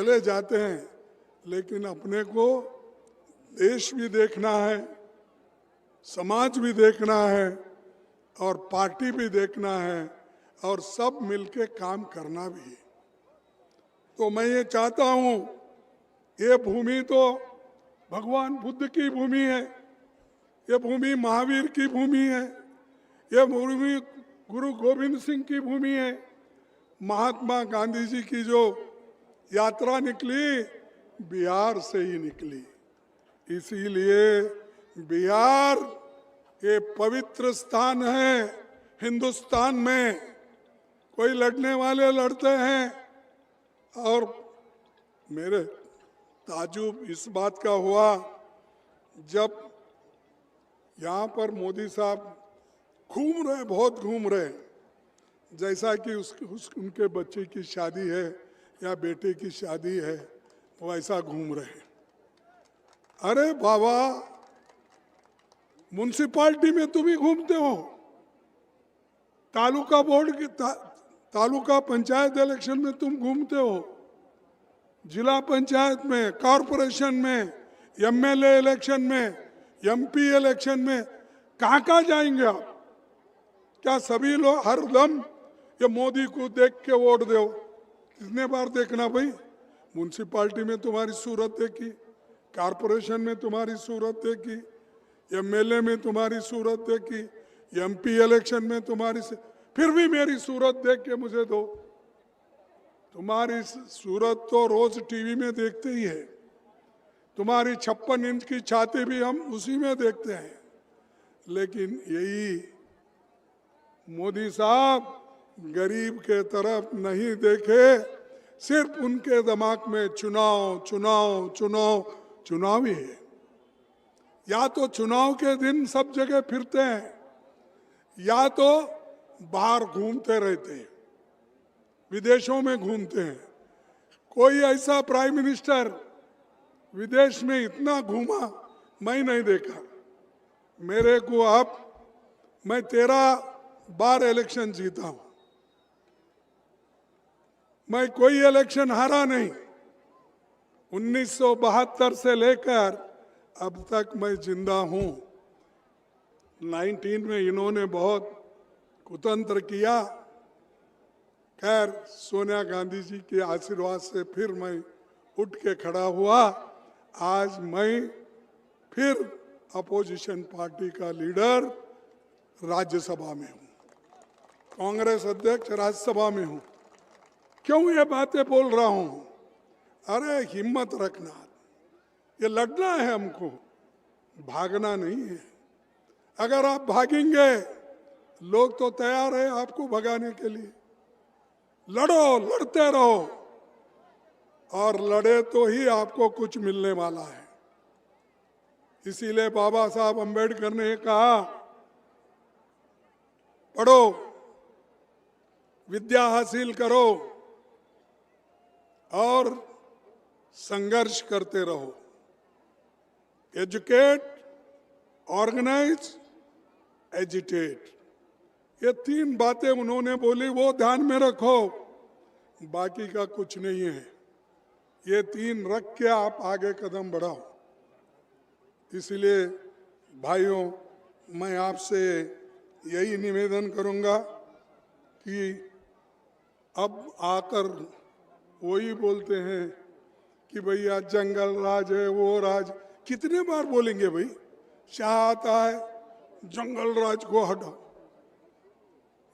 चले जाते हैं, लेकिन अपने को देश भी देखना है, समाज भी देखना है और पार्टी भी देखना है और सब मिलके काम करना भी है। तो मैं ये चाहता हूं, ये भूमि तो भगवान बुद्ध की भूमि है, ये भूमि महावीर की भूमि है, ये भूमि गुरु गोविंद सिंह की भूमि है, महात्मा गांधी जी की जो यात्रा निकली बिहार से ही निकली। इसीलिए बिहार ये पवित्र स्थान है हिंदुस्तान में। कोई लड़ने वाले लड़ते हैं, और मेरे ताजुब इस बात का हुआ जब यहाँ पर मोदी साहब घूम रहे, बहुत घूम रहे, जैसा कि उनके बच्चे की शादी है या बेटे की शादी है वैसा घूम रहे। अरे बाबा, म्युनिसिपालिटी में तुम ही घूमते हो, तालुका बोर्ड की तालुका पंचायत इलेक्शन में तुम घूमते हो, जिला पंचायत में, कॉरपोरेशन में, एमएलए इलेक्शन में, एमपी इलेक्शन में, कहाँ कहाँ जाएंगे आप? क्या सभी लोग हर दम ये मोदी को देख के वोट दो? कितने बार देखना भाई? म्युनिसिपालिटी में तुम्हारी सूरत देखी, कॉरपोरेशन में तुम्हारी सूरत देखी, एमएलए में तुम्हारी सूरत देखी, एमपी इलेक्शन में तुम्हारी, फिर भी मेरी सूरत देख के मुझे दो। तुम्हारी सूरत तो रोज टीवी में देखते ही है, तुम्हारी 56 इंच की छाती भी हम उसी में देखते हैं। लेकिन यही मोदी साहब गरीब के तरफ नहीं देखे, सिर्फ उनके दिमाग में चुनाव चुनाव चुनाव चुनाव ही है। या तो चुनाव के दिन सब जगह फिरते हैं, या तो बाहर घूमते रहते हैं, विदेशों में घूमते हैं। कोई ऐसा प्राइम मिनिस्टर विदेश में इतना घूमा मैं नहीं देखा। मेरे को अब, मैं 13 बार इलेक्शन जीता हूं, मैं कोई इलेक्शन हारा नहीं। 1972 से लेकर अब तक मैं जिंदा हूं। 19 में इन्होंने बहुत कुतंत्र किया, खैर सोनिया गांधी जी के आशीर्वाद से फिर मैं उठ के खड़ा हुआ। आज मैं फिर अपोजिशन पार्टी का लीडर राज्यसभा में हूं, कांग्रेस अध्यक्ष राज्यसभा में हूं। क्यों ये बातें बोल रहा हूं? अरे हिम्मत रखना, ये लड़ना है हमको, भागना नहीं है। अगर आप भागेंगे, लोग तो तैयार है आपको भगाने के लिए। लड़ो, लड़ते रहो, और लड़े तो ही आपको कुछ मिलने वाला है। इसीलिए बाबा साहब अंबेडकर ने कहा, पढ़ो, विद्या हासिल करो और संघर्ष करते रहो। एजुकेट, ऑर्गेनाइज, एजिटेट, ये 3 बातें उन्होंने बोली, वो ध्यान में रखो, बाकी का कुछ नहीं है। ये 3 रख के आप आगे कदम बढ़ाओ। इसलिए भाइयों, मैं आपसे यही निवेदन करूंगा कि अब आकर वही बोलते हैं कि भैया जंगल राज है, वो राज, कितने बार बोलेंगे भाई? शाह आता है, जंगल राज को हटाओ,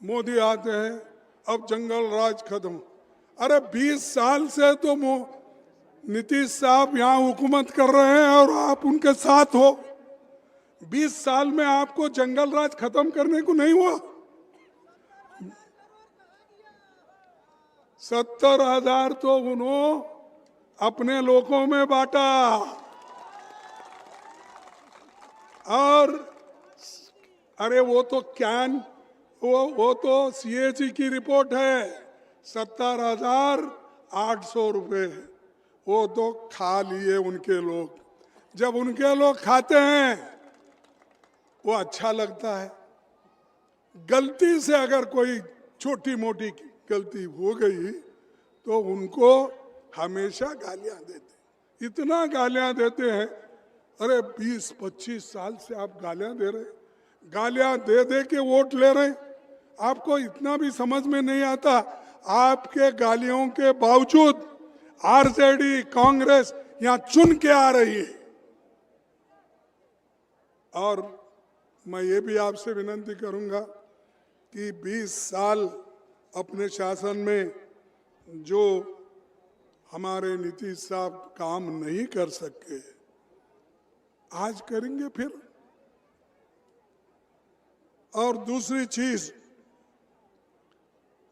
मोदी आते हैं, अब जंगल राज खत्म। अरे 20 साल से तो नीतीश साहब यहाँ हुकूमत कर रहे हैं और आप उनके साथ हो। 20 साल में आपको जंगल राज खत्म करने को नहीं हुआ? 70,000 तो उन्होंने अपने लोगों में बांटा, और अरे वो तो वो तो सीएजी की रिपोर्ट है, 70,800 रुपए, वो तो खा लिए उनके लोग। जब उनके लोग खाते हैं वो अच्छा लगता है। गलती से अगर कोई छोटी मोटी गलती हो गई तो उनको हमेशा गालियां देते, इतना गालियां देते हैं। अरे 20-25 साल से आप गालियां दे रहे, गालियां दे दे के वोट ले रहे। आपको इतना भी समझ में नहीं आता, आपके गालियों के बावजूद आरजेडी कांग्रेस यहां चुन के आ रही है। और मैं ये भी आपसे विनती करूंगा कि 20 साल अपने शासन में जो हमारे नीतीश साहब काम नहीं कर सके, आज करेंगे फिर। और दूसरी चीज,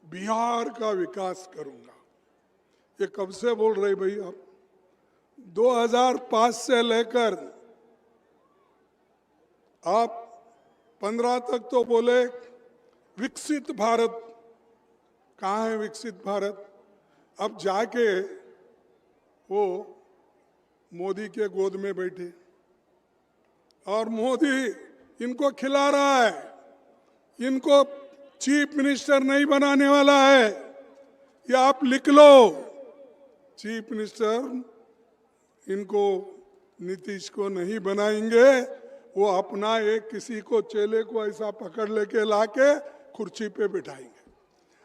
बिहार का विकास करूंगा। ये कब से बोल रहे भाई आप? 2005 से लेकर आप 15 तक तो बोले विकसित भारत। कहाँ है विकसित भारत? अब जाके वो मोदी के गोद में बैठे और मोदी इनको खिला रहा है। इनको चीफ मिनिस्टर नहीं बनाने वाला है, ये आप लिख लो। चीफ मिनिस्टर इनको नीतीश को नहीं बनाएंगे, वो अपना एक किसी को चेले को ऐसा पकड़ लेके लाके कुर्सी पे बिठाएंगे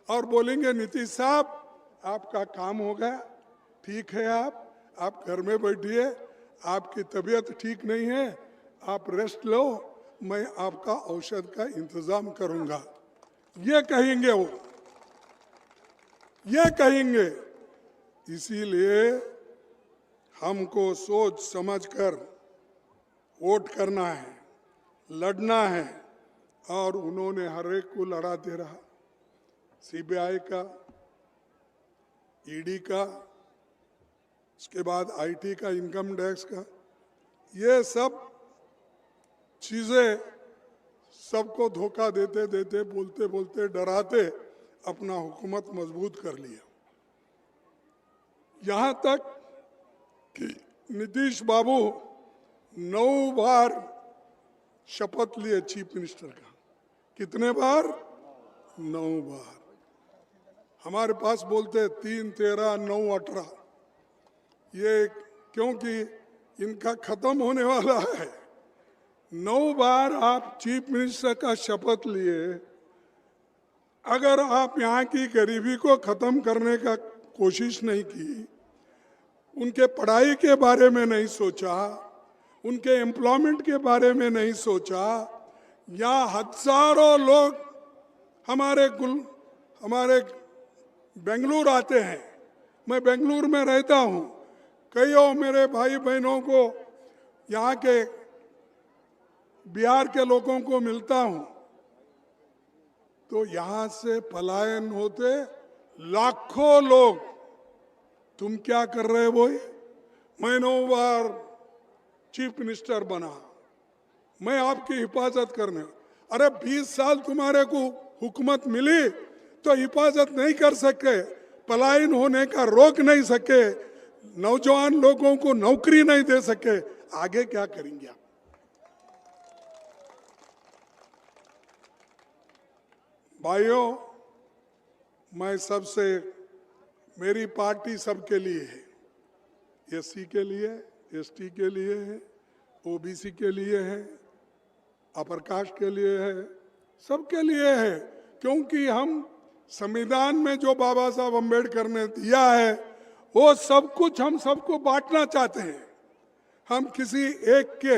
और बोलेंगे नीतीश साहब आपका काम हो गया, ठीक है, आप घर में बैठिए, आपकी तबीयत ठीक नहीं है, आप रेस्ट लो, मैं आपका औषध का इंतजाम करूंगा। ये कहेंगे वो, ये कहेंगे। इसीलिए हमको सोच समझकर वोट करना है, लड़ना है। और उन्होंने हर एक को लड़ाते रहा, सीबीआई का, ईडी का, उसके बाद आईटी का, इनकम टैक्स का, ये सब चीजें सबको धोखा देते देते, बोलते बोलते, डराते अपना हुकूमत मजबूत कर लिया। यहां तक कि नीतीश बाबू 9 बार शपथ लिए चीफ मिनिस्टर का। कितने बार? 9 बार। हमारे पास बोलते 3, 13, 9, 18। ये क्योंकि इनका खत्म होने वाला है। 9 बार आप चीफ मिनिस्टर का शपथ लिए, अगर आप यहाँ की गरीबी को खत्म करने का कोशिश नहीं की, उनके पढ़ाई के बारे में नहीं सोचा, उनके एम्प्लॉयमेंट के बारे में नहीं सोचा, या हजारों लोग हमारे बेंगलुरु आते हैं, मैं बेंगलुरु में रहता हूँ, कईयों मेरे भाई बहनों को, यहाँ के बिहार के लोगों को मिलता हूँ, तो यहाँ से पलायन होते लाखों लोग। तुम क्या कर रहे हो? मैं 9 बार चीफ मिनिस्टर बना, मैं आपकी हिफाजत करने। अरे 20 साल तुम्हारे को हुकूमत मिली तो हिफाजत नहीं कर सके, पलायन होने का रोक नहीं सके, नौजवान लोगों को नौकरी नहीं दे सके, आगे क्या करेंगे आप? भाइयों, मैं सबसे, मेरी पार्टी सबके लिए है, एससी के लिए, एसटी के लिए है, ओबीसी के लिए है, अपर कास्ट के लिए है, सबके लिए है। क्योंकि हम संविधान में जो बाबा साहब अम्बेडकर ने दिया है वो सब कुछ हम सबको बांटना चाहते हैं। हम किसी एक के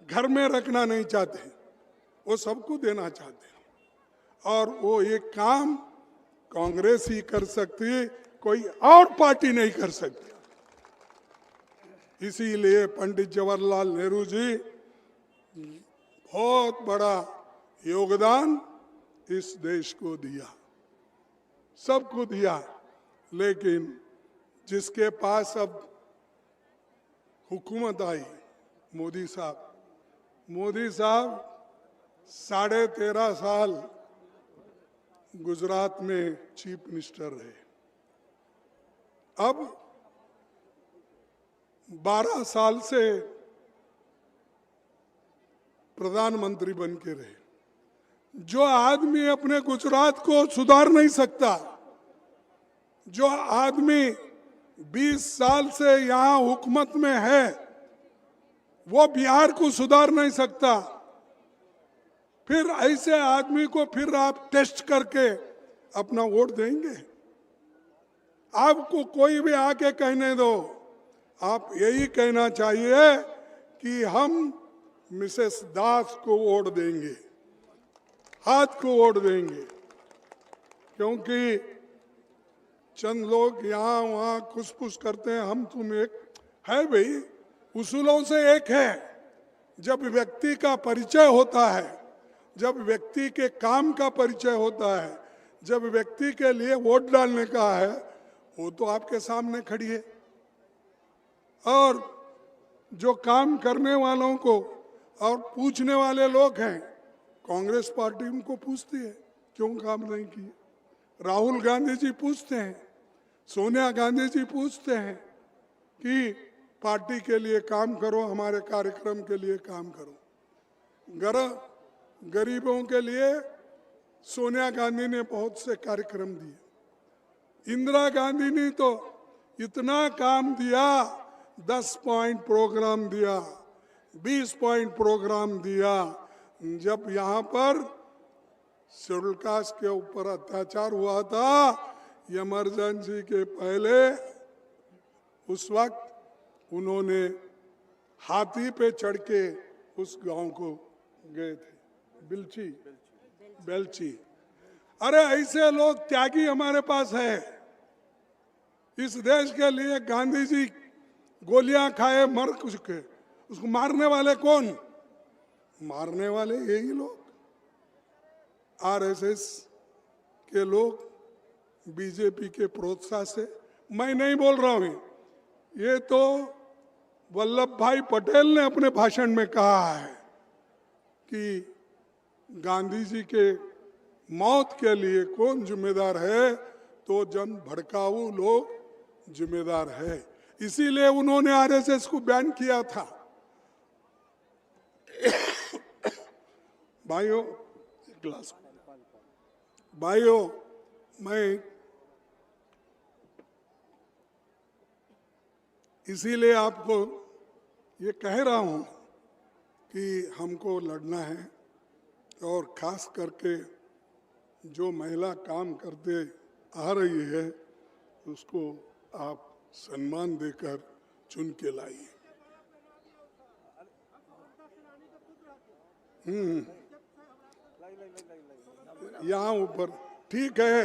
घर में रखना नहीं चाहते, वो सबको देना चाहते हैं। और वो एक काम कांग्रेस ही कर सकती, कोई और पार्टी नहीं कर सकती। इसीलिए पंडित जवाहरलाल नेहरू जी बहुत बड़ा योगदान इस देश को दिया, सबको दिया। लेकिन जिसके पास अब हुकूमत आई, मोदी साहब 13.5 साल गुजरात में चीफ मिनिस्टर रहे, अब 12 साल से प्रधानमंत्री बन के रहे। जो आदमी अपने गुजरात को सुधार नहीं सकता, जो आदमी 20 साल से यहाँ हुकूमत में है, वो बिहार को सुधार नहीं सकता। फिर ऐसे आदमी को फिर आप टेस्ट करके अपना वोट देंगे? आपको कोई भी आके कहने दो, आप यही कहना चाहिए कि हम मिसेस दास को वोट देंगे, हाथ को वोट देंगे। क्योंकि चंद लोग यहाँ वहाँ खुसफुस करते हैं, हम तुम एक है भाई, उसूलों से एक है। जब व्यक्ति का परिचय होता है, जब व्यक्ति के काम का परिचय होता है, जब व्यक्ति के लिए वोट डालने का है, वो तो आपके सामने खड़ी है। और जो काम करने वालों को और पूछने वाले लोग हैं, कांग्रेस पार्टी उनको पूछती है क्यों काम नहीं किए। राहुल गांधी जी पूछते हैं, सोनिया गांधी जी पूछते हैं कि पार्टी के लिए काम करो, हमारे कार्यक्रम के लिए काम करो। गरीबों के लिए सोनिया गांधी ने बहुत से कार्यक्रम दिए। इंदिरा गांधी ने तो इतना काम दिया, 10 पॉइंट प्रोग्राम दिया, 20 पॉइंट प्रोग्राम दिया। जब यहाँ पर शेड्यूल कास्ट के ऊपर अत्याचार हुआ था, इमरजेंसी के पहले, उस वक्त उन्होंने हाथी पे चढ़ के उस गांव को गए थे, बेलची। अरे ऐसे लोग त्यागी हमारे पास है। इस देश के लिए गांधी जी गोलियां खाए, मर चुके, उसको मारने वाले कौन? मारने वाले यही लोग, आरएसएस के लोग, बीजेपी के प्रोत्साहन से। मैं नहीं बोल रहा हूं, ये तो वल्लभ भाई पटेल ने अपने भाषण में कहा है कि गांधी जी के मौत के लिए कौन जिम्मेदार है? तो जन भड़काऊ लोग जिम्मेदार है। इसीलिए उन्होंने आरएसएस को बैन किया था। भाइयों, एक गिलास। भाइयों, मैं इसीलिए आपको ये कह रहा हूं कि हमको लड़ना है, और खास करके जो महिला काम करते आ रही है उसको आप सम्मान देकर चुन के लाइए। यहाँ ऊपर ठीक है,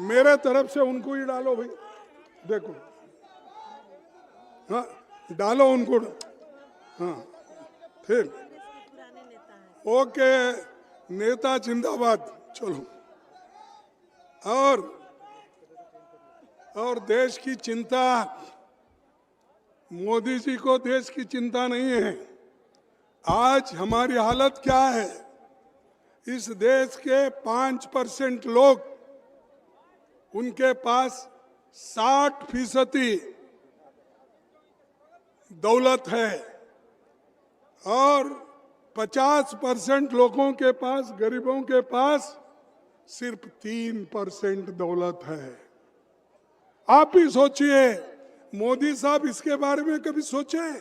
मेरे तरफ से उनको ही डालो भाई, देखो, हाँ डालो उनको, हाँ ठीक, ओके, नेता जिंदाबाद। चलो, और देश की चिंता, मोदी जी को देश की चिंता नहीं है। आज हमारी हालत क्या है? इस देश के 5% लोग, उनके पास 60% दौलत है, और 50% लोगों के पास, गरीबों के पास सिर्फ 3% दौलत है। आप ही सोचिए, मोदी साहब इसके बारे में कभी सोचे?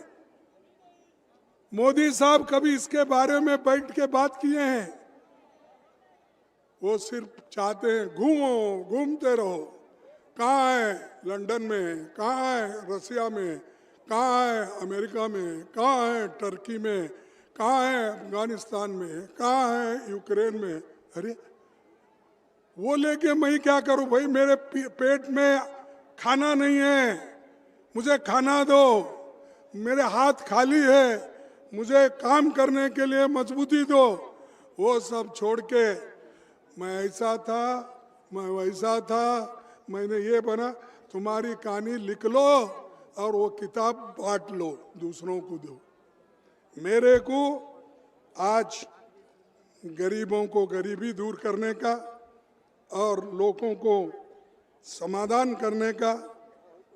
मोदी साहब कभी इसके बारे में बैठ के बात किए हैं? वो सिर्फ चाहते हैं घूमते रहो। कहाँ है लंदन में, कहाँ है रसिया में, कहाँ है अमेरिका में, कहाँ है टर्की में, कहाँ है अफगानिस्तान में, कहाँ है यूक्रेन में। अरे वो लेके मैं क्या करूं भाई? मेरे पेट में खाना नहीं है, मुझे खाना दो। मेरे हाथ खाली है, मुझे काम करने के लिए मजबूती दो। वो सब छोड़ के मैं ऐसा था, मैं वैसा था, मैंने ये बना। तुम्हारी कहानी लिख लो और वो किताब बांट लो, दूसरों को दो। मेरे को आज गरीबों को गरीबी दूर करने का और लोगों को समाधान करने का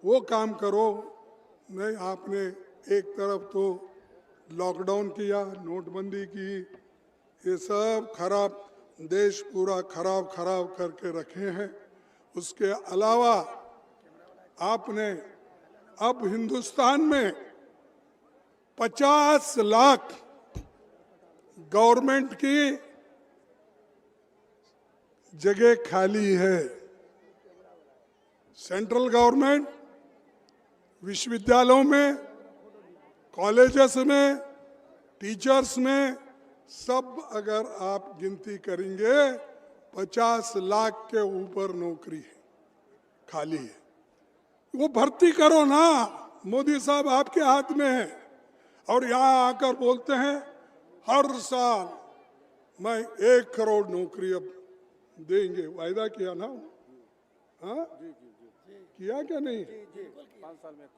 वो काम करो। नहीं, आपने एक तरफ तो लॉकडाउन किया, नोटबंदी की, ये सब खराब, देश पूरा खराब करके रखे हैं। उसके अलावा आपने अब हिंदुस्तान में 50 लाख गवर्नमेंट की जगह खाली है। सेंट्रल गवर्नमेंट विश्वविद्यालयों में, कॉलेजेस में, टीचर्स में सब अगर आप गिनती करेंगे 50 लाख के ऊपर नौकरी है, खाली है। वो भर्ती करो ना, मोदी साहब आपके हाथ में है। और यहाँ आकर बोलते हैं हर साल मैं 1 करोड़ नौकरी अब देंगे, वायदा किया ना? हाँ, किया क्या नहीं? 5 साल में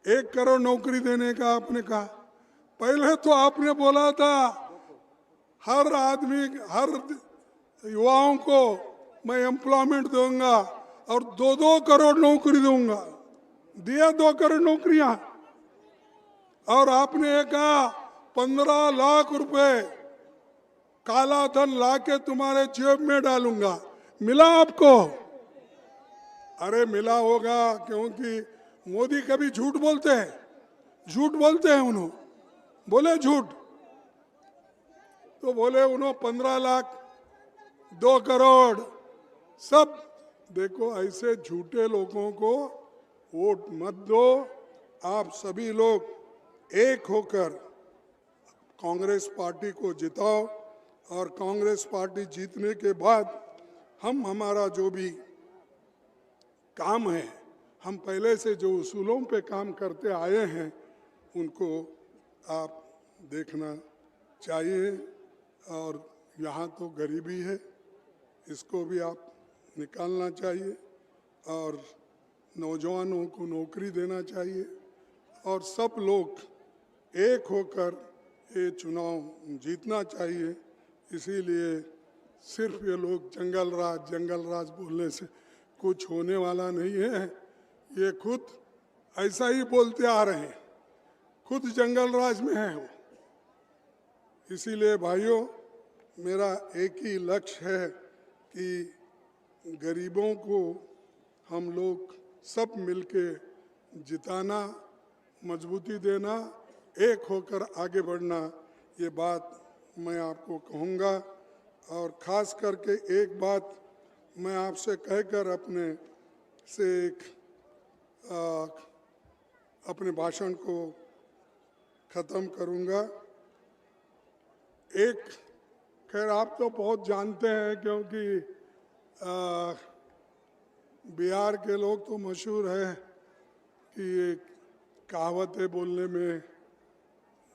1 करोड़ नौकरी देने का आपने कहा। पहले तो आपने बोला था हर आदमी, हर युवाओं को मैं एम्प्लॉयमेंट दूंगा और 2-2 करोड़ नौकरी दूंगा। दिया 2 करोड़ नौकरियां। और आपने ये कहा 15 लाख रुपए काला धन लाके तुम्हारे जेब में डालूंगा। मिला आपको? अरे मिला होगा, क्योंकि मोदी कभी झूठ बोलते हैं? झूठ बोलते हैं उन्होंने? बोले झूठ तो बोले उन्होंने 15 लाख, 2 करोड़ सब। देखो, ऐसे झूठे लोगों को वोट मत दो। आप सभी लोग एक होकर कांग्रेस पार्टी को जिताओ और कांग्रेस पार्टी जीतने के बाद हम हमारा जो भी काम है, हम पहले से जो उसूलों पे काम करते आए हैं उनको आप देखना चाहिए। और यहाँ तो गरीबी है, इसको भी आप निकालना चाहिए और नौजवानों को नौकरी देना चाहिए और सब लोग एक होकर ये चुनाव जीतना चाहिए। इसीलिए सिर्फ ये लोग जंगल राज बोलने से कुछ होने वाला नहीं है। ये खुद ऐसा ही बोलते आ रहे हैं, खुद जंगल राज में है वो। इसीलिए भाइयों, मेरा एक ही लक्ष्य है कि गरीबों को हम लोग सब मिलके जिताना, मजबूती देना, एक होकर आगे बढ़ना। ये बात मैं आपको कहूँगा। और ख़ास करके एक बात मैं आपसे कहकर अपने भाषण को ख़त्म करूँगा। खैर आप तो बहुत जानते हैं, क्योंकि बिहार के लोग तो मशहूर है कि कहावतें बोलने में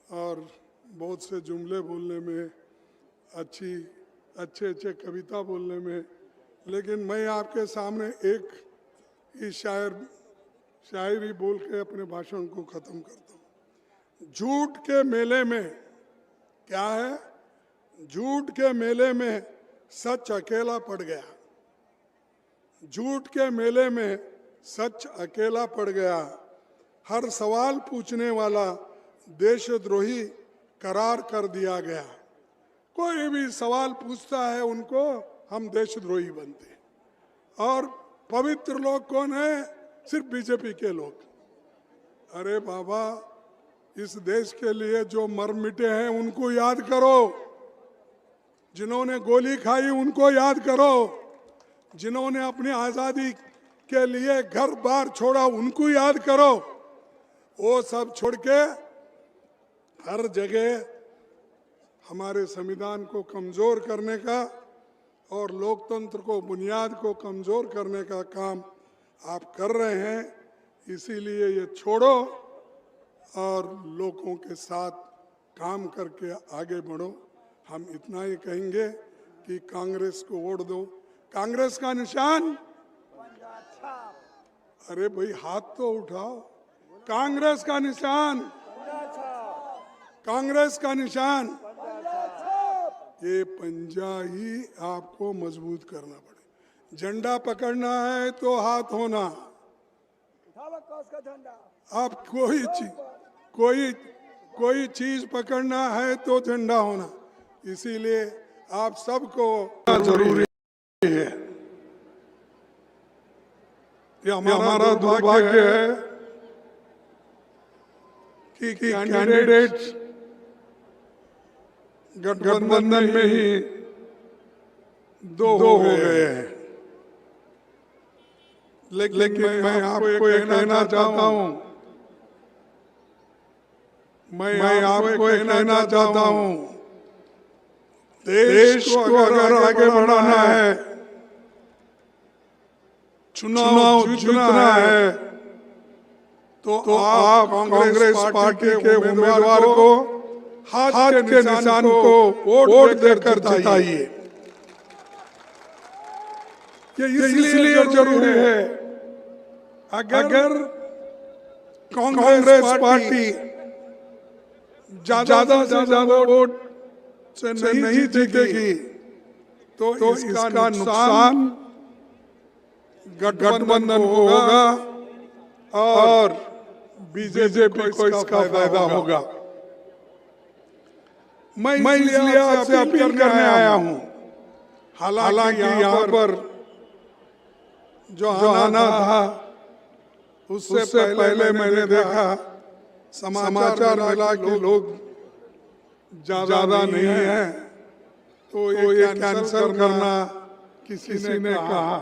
और बहुत से जुमले बोलने में, अच्छे कविता बोलने में। लेकिन मैं आपके सामने एक ही शायरी बोल के अपने भाषण को ख़त्म करता हूँ। झूठ के मेले में क्या है? झूठ के मेले में सच अकेला पड़ गया। झूठ के मेले में सच अकेला पड़ गया। हर सवाल पूछने वाला देशद्रोही करार कर दिया गया। कोई भी सवाल पूछता है उनको हम देशद्रोही बनते हैं। और पवित्र लोग कौन है? सिर्फ बीजेपी के लोग। अरे बाबा, इस देश के लिए जो मर मिटे हैं उनको याद करो, जिन्होंने गोली खाई उनको याद करो, जिन्होंने अपनी आज़ादी के लिए घर बार छोड़ा उनको याद करो। वो सब छोड़ के हर जगह हमारे संविधान को कमज़ोर करने का और लोकतंत्र को, बुनियाद को कमज़ोर करने का काम आप कर रहे हैं। इसीलिए ये छोड़ो और लोगों के साथ काम करके आगे बढ़ो। हम इतना ही कहेंगे कि कांग्रेस को वोट दो। कांग्रेस का निशान, अरे भाई हाथ तो उठाओ। कांग्रेस का निशान, कांग्रेस का निशान, ये पंजा ही आपको मजबूत करना पड़े। झंडा पकड़ना है तो हाथ होना। आप कोई चीज पकड़ना है तो झंडा होना। इसीलिए आप सबको जरूरी है। ये हमारा दुर्भाग्य है कि कैंडिडेट्स गठबंधन में ही दो हो गए हैं, लेकिन मैं आपको ये कहना चाहता हूं, मैं आपको ये कहना चाहता हूं, देश को अगर आगे बढ़ाना है, चुनाव जीतना है, तो आप कांग्रेस पार्टी के उम्मीदवार को हाथ के निशान को वोट देकर जिताइए। ये इसलिए जरूरी है, अगर कांग्रेस पार्टी ज्यादा से ज्यादा वोट से नहीं जीतेगी तो इसका नुकसान गठबंधन को होगा और बीजेपी को इसका फायदा होगा। मैं इसलिए आपसे अपील करने आया हूं। हालांकि यहाँ पर जो आना था उससे पहले मैंने देखा समाचार मिला कि लोग ज्यादा नहीं है, तो ये कैंसिल करना किसी ने कहा।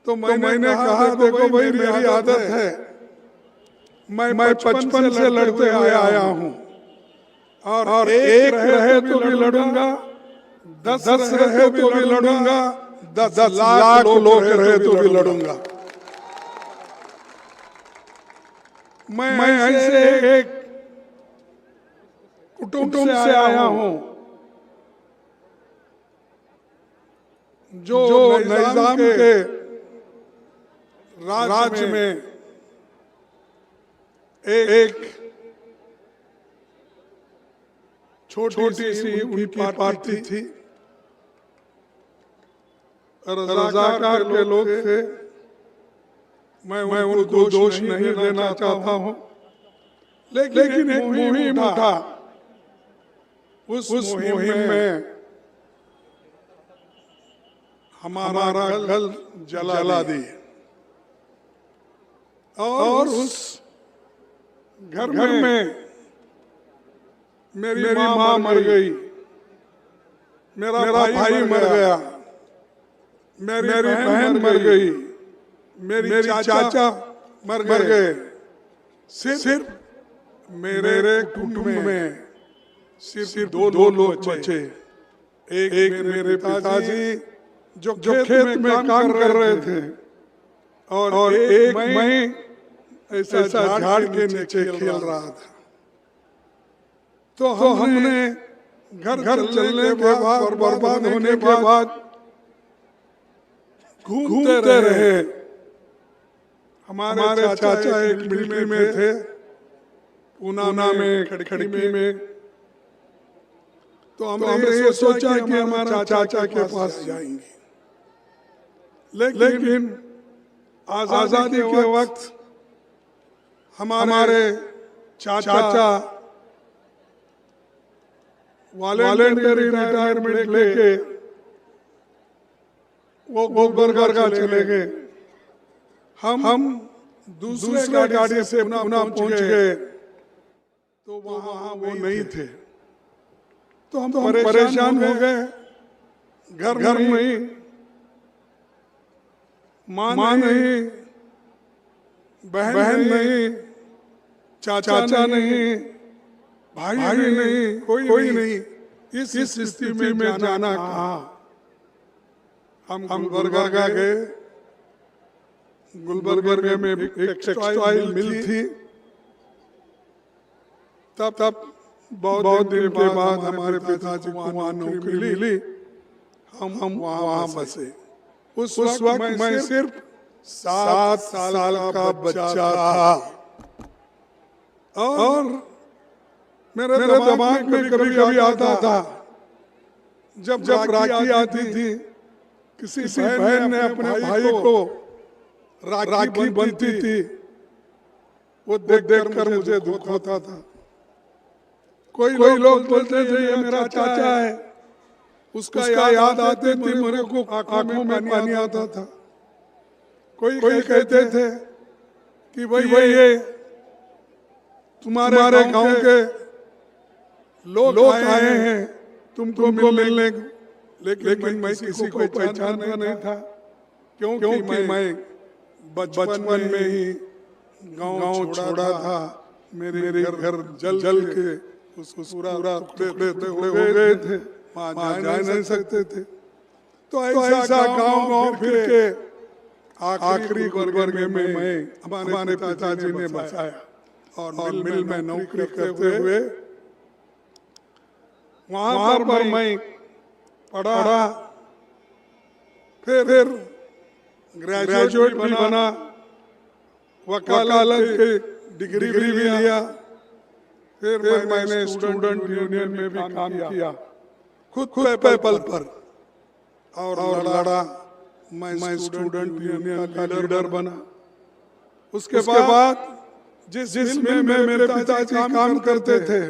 तो मैंने कहा देखो भाई, मेरी आदत है, मैं बचपन से लड़ते हुए आया हूँ, और एक रहे तो भी लड़ूंगा, 10 रहे तो भी लड़ूंगा, 10 लाख लोग रहे तो भी लड़ूंगा। मैं ऐसे एक कुटुंब से आया हूं जो निजाम के राज में एक छोटी सी उनकी पार्टी थी, रज़ाकार के लोग थे। मैं उनको दोष नहीं देना चाहता हूं, लेकिन एक मुहिम था, उस मुहिम में हमारा घर जला दी, और उस घर में मेरी माँ मर गई, मेरा भाई मर गया, मेरी बहन मर गई, मेरी चाचा मर गए। सिर्फ मेरे कुटुंब में सिर्फ दो लोग बचे। एक मेरे पिताजी जो खेत में काम कर रहे थे, और एक मैं ऐसा झाड़ के नीचे खेल रहा था। तो हमने घर चलने के बाद और बर्बाद होने के बाद घूमते रहे। हमारे चाचा एक मिलिट्री में थे, पूना में, खड़खड़ी में। तो हमने ये सोचा कि हमारा चाचा के पास जाएंगे, लेकिन आजादी के वक्त हमारे चाचा वॉलंटरी रिटायरमेंट लेके वो गुलबर्गा चले गए। हम दूसरे गाड़ी से पुनः पहुंच गए, तो वहां वो नहीं थे। तो हम परेशान हो गए। घर में माँ नहीं, बहन नहीं, चाचा नहीं, भाई नहीं, कोई नहीं। इस स्थिति में जाना कहाँ। हम गुलबर्गा गए। गुलबर्गा में एक टेक्सटाइल मिल थी। तब बहुत दिन के बाद हमारे पिताजी को वहाँ नौकरी मिली। हम वहाँ बसे। उस वक्त मैं सिर्फ 7 साल का बच्चा था, और मेरे दिमाग में कभी आता था, जब राखी आती थी, किसी बहन ने अपने भाई को राखी बनती थी, वो देख कर मुझे दुख होता था। कोई लोग बोलते थे ये मेरा चाचा है, उसका याद आते थे, मेरे को आंखों में पानी आता था। कोई कहते थे कि भाई ये तुम्हारे गांव के लोग आए हैं तुमको मिलने, लेकिन मैं किसी को पहचानता नहीं था, क्योंकि मैं बचपन में ही गांव छोड़ा था। मेरे घर जल के उस पूरा टुकड़े हो गए थे, वहाँ जा नहीं सकते थे। तो ऐसा गांव फिर के आखिरी वर्ग में मैं हमारे पिताजी ने बचाया और मिल में नौकरी करते हुए वहां पर मैं पढ़ा, फिर ग्रेजुएट भी बना, वकालत की डिग्री भी लिया, फिर मैंने स्टूडेंट यूनियन में भी काम किया, खुद पे पल पर और लड़ा। मैं स्टूडेंट यूनियन का लीडर बना। उसके बाद जिस मिल में मेरे पिताजी काम करते थे,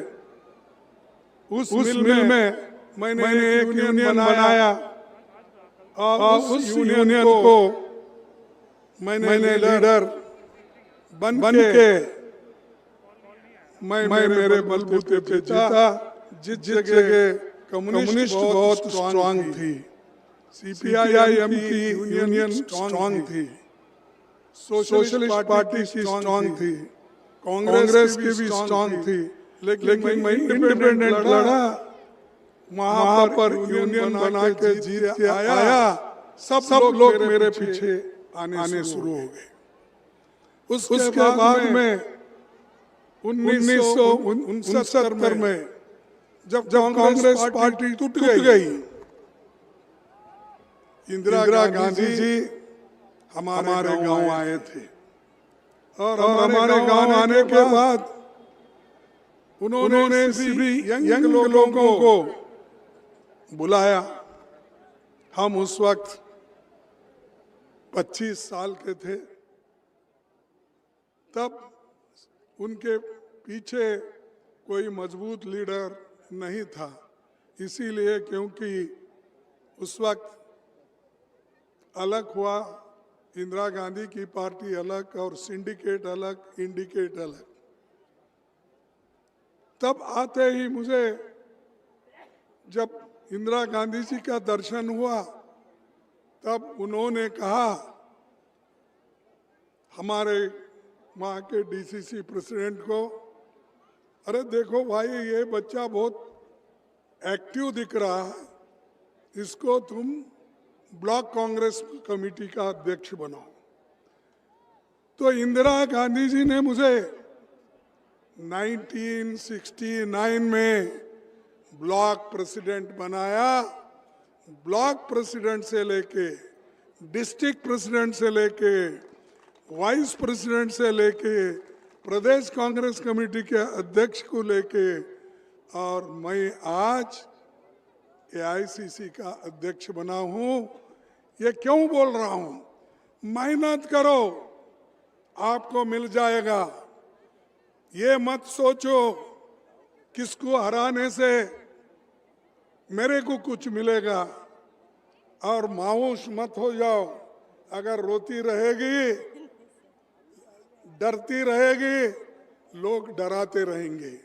उस मिल में मैंने एक यूनियन बनाया और उस यूनियन को मैंने लीडर बन के मैं मेरे बलबूते पे जीता। जिस जगह कम्युनिस्ट बहुत स्ट्रांग थी, सीपीआई-एम की यूनियन स्ट्रांग थी, सोशलिस्ट पार्टी की स्ट्रांग थी, कांग्रेस की भी स्ट्रांग थी, लेकिन मैं इंडिपेंडेंट लड़ा। वहां पर यूनियन बना के जीत के आया। सब लोग मेरे पीछे आने शुरू हो गए। उसके बाद में 1969 में जब कांग्रेस पार्टी टूट गई, इंदिरा गांधी जी हमारे गांव आए थे और हमारे गांव आने के बाद उन्होंने सभी यंग लोगों को बुलाया। हम उस वक्त 25 साल के थे। तब उनके पीछे कोई मजबूत लीडर नहीं था, इसीलिए क्योंकि उस वक्त अलग हुआ, इंदिरा गांधी की पार्टी अलग और सिंडिकेट अलग, इंडिकेट अलग। तब आते ही मुझे जब इंदिरा गांधी जी का दर्शन हुआ, तब उन्होंने कहा हमारे वहाँ के डीसीसी प्रेसिडेंट को, अरे देखो भाई, ये बच्चा बहुत एक्टिव दिख रहा है, इसको तुम ब्लॉक कांग्रेस कमेटी का अध्यक्ष बनाओ। तो इंदिरा गांधी जी ने मुझे 1969 में ब्लॉक प्रेसिडेंट बनाया। ब्लॉक प्रेसिडेंट से लेके डिस्ट्रिक्ट प्रेसिडेंट से लेके वाइस प्रेसिडेंट से लेके प्रदेश कांग्रेस कमेटी के अध्यक्ष को लेके और मैं आज एआईसीसी का अध्यक्ष बना हूं। ये क्यों बोल रहा हूं? मेहनत करो, आपको मिल जाएगा। ये मत सोचो किसको हराने से मेरे को कुछ मिलेगा, और मायूस मत हो जाओ। अगर रोती रहेगी, डरती रहेगी, लोग डराते रहेंगे।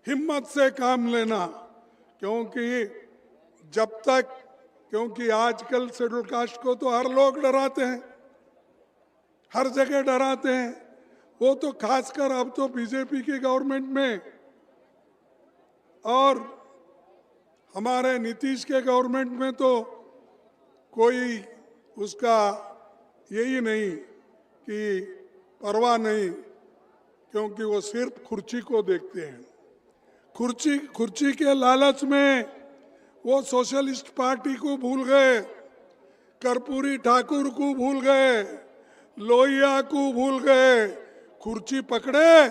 हिम्मत से काम लेना, क्योंकि आजकल शेड्यूल कास्ट को तो हर लोग डराते हैं, हर जगह डराते हैं। वो तो खासकर अब तो बीजेपी की गवर्नमेंट में और हमारे नीतीश के गवर्नमेंट में तो कोई उसका यही नहीं कि परवाह नहीं, क्योंकि वो सिर्फ कुर्सी को देखते हैं। कुर्सी के लालच में वो सोशलिस्ट पार्टी को भूल गए, कर्पूरी ठाकुर को भूल गए, लोहिया को भूल गए। कुर्सी पकड़े,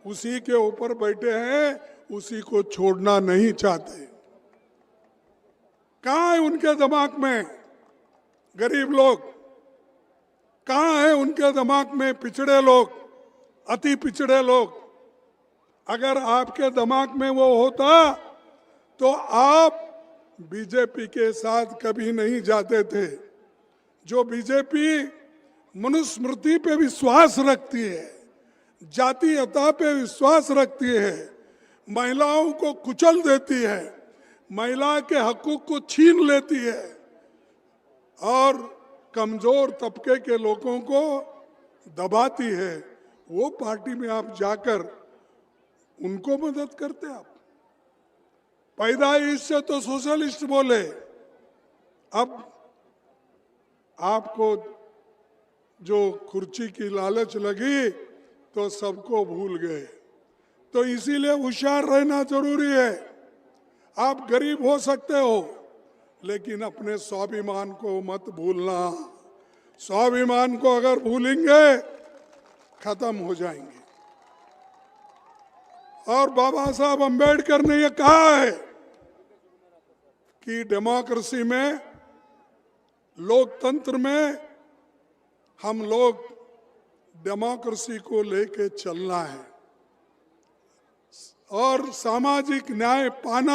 उसी के ऊपर बैठे हैं, उसी को छोड़ना नहीं चाहते। कहाँ है उनके दिमाग में गरीब लोग? कहाँ है उनके दिमाग में पिछड़े लोग, अति पिछड़े लोग? अगर आपके दिमाग में वो होता तो आप बीजेपी के साथ कभी नहीं जाते थे। जो बीजेपी मनुस्मृति पे विश्वास रखती है, जातीयता पे विश्वास रखती है, महिलाओं को कुचल देती है, महिला के हकूक को छीन लेती है और कमजोर तबके के लोगों को दबाती है, वो पार्टी में आप जाकर उनको मदद करते आप। पैदाइश से तो सोशलिस्ट बोले, अब आपको जो कुर्सी की लालच लगी तो सबको भूल गए। तो इसीलिए होशियार रहना जरूरी है। आप गरीब हो सकते हो, लेकिन अपने स्वाभिमान को मत भूलना। स्वाभिमान को अगर भूलेंगे खत्म हो जाएंगे। और बाबा साहब अंबेडकर ने यह कहा है कि डेमोक्रेसी में, लोकतंत्र में हम लोग डेमोक्रेसी को लेके चलना है और सामाजिक न्याय पाना